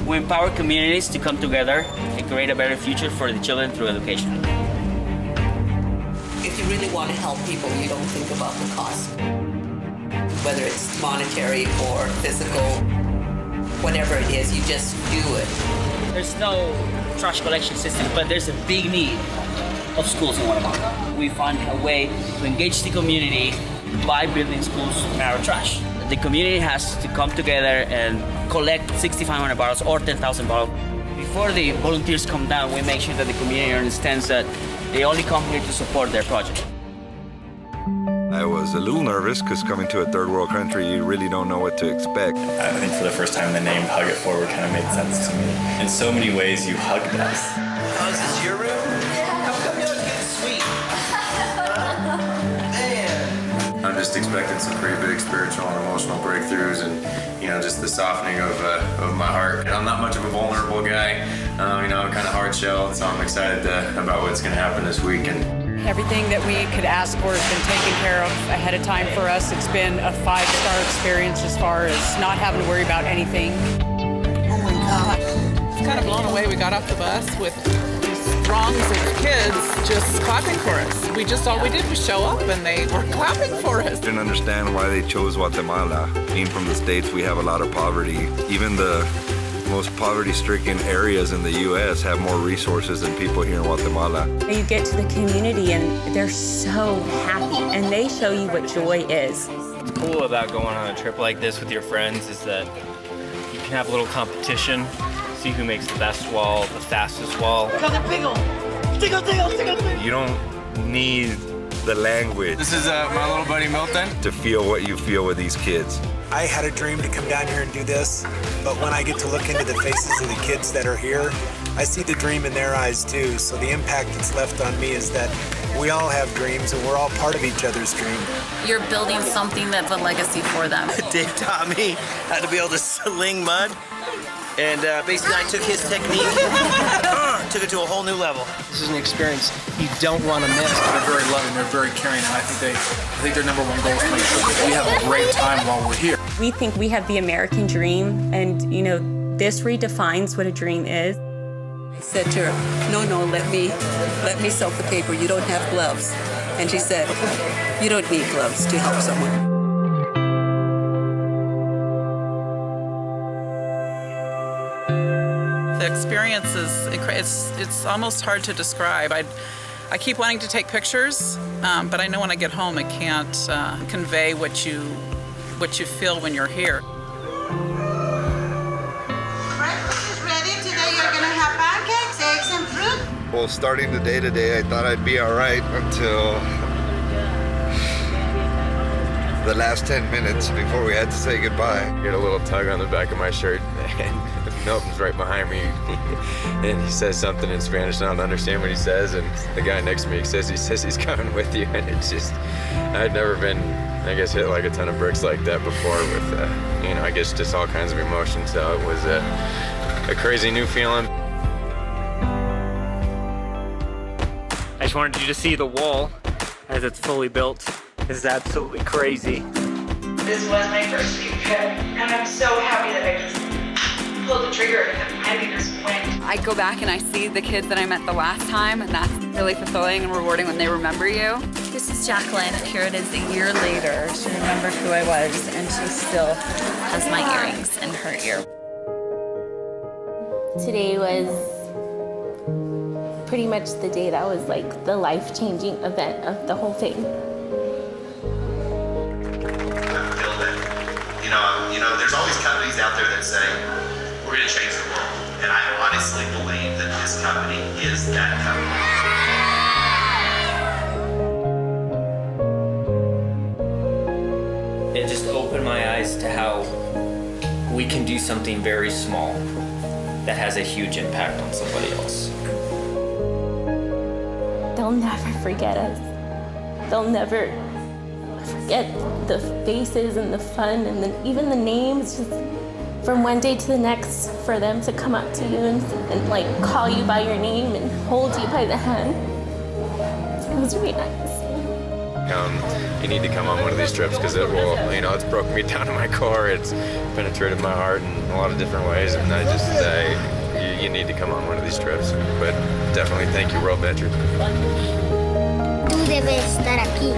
We empower communities to come together and create a better future for the children through education. If you really want to help people, you don't think about the cost. Whether it's monetary or physical, whatever it is, you just do it. There's no trash collection system, but there's a big need of schools in Guatemala. We found a way to engage the community by building schools in our trash. The community has to come together and collect 6,500 bottles or 10,000 bottles. Before the volunteers come down, we make sure that the community understands that they only come here to support their project. I was a little nervous because coming to a third world country, you really don't know what to expect. I think for the first time the name Hug It Forward kind of made sense to me. In so many ways you hugged us. Oh, is this your room? Yeah. Come yours getting sweet. Man. I'm just expecting some pretty big spiritual and emotional breakthroughs and, just the softening of my heart. I'm not much of a vulnerable guy, I'm kind of hard shell, so I'm excited about what's going to happen this week. Everything that we could ask for has been taken care of ahead of time for us. It's been a 5-star experience as far as not having to worry about anything. Oh my gosh. It's kind of blown away. We got off the bus with these throngs of kids just clapping for us. All we did was show up and they were clapping for us. I didn't understand why they chose Guatemala. Being from the States, we have a lot of poverty. Even the most poverty-stricken areas in the U.S. have more resources than people here in Guatemala. You get to the community and they're so happy and they show you what joy is. What's cool about going on a trip like this with your friends is that you can have a little competition, see who makes the best wall, the fastest wall. You don't need the language. This is my little buddy Milton. To feel what you feel with these kids. I had a dream to come down here and do this, but when I get to look into the faces of the kids that are here, I see the dream in their eyes too. So the impact that's left on me is that we all have dreams and we're all part of each other's dream. You're building something that's a legacy for them. Dave taught me how to be able to sling mud, and basically I took his technique, took it to a whole new level. This is an experience you don't want to miss. They're very loving, they're very caring, and I think their number one goal is to make sure that we have a great time while we're here. We think we have the American dream, and this redefines what a dream is. I said to her, no, let me soak the paper. You don't have gloves. And she said, you don't need gloves to help someone. The experience it's almost hard to describe. I keep wanting to take pictures, but I know when I get home I can't convey what you feel when you're here. Breakfast is ready. Today you're gonna have pancakes, eggs, and fruit. Well, starting the day today, I thought I'd be all right until the last 10 minutes before we had to say goodbye. Get a little tug on the back of my shirt, and Milton's right behind me, and he says something in Spanish, and I don't understand what he says, and the guy next to me says he's coming with you, and it's just, I'd never been, I guess, hit like a ton of bricks like that before with, I guess just all kinds of emotions, so it was a crazy new feeling. I just wanted you to see the wall as it's fully built. This is absolutely crazy. This was my first big trip, and I'm so happy that I just pulled the trigger and finally just went. I go back and I see the kids that I met the last time, and that's really fulfilling and rewarding when they remember you. This is Jacqueline. Here it is a year later. She remembered who I was, and she still has my earrings in her ear. Today was pretty much the day that was like the life-changing event of the whole thing. There's always companies out there that say, we're going to change the world. And I honestly believe that this company is that company. It just opened my eyes to how we can do something very small that has a huge impact on somebody else. They'll never forget us. They'll never forget the faces and the fun and even the names. Just from one day to the next, for them to come up to you and like call you by your name and hold you by the hand. It was really nice. you need to come on one of these trips because it will, it's broken me down to my core. It's penetrated my heart in a lot of different ways, and I just, you need to come on one of these trips. But definitely thank you, World Venture. Tú debes estar aquí.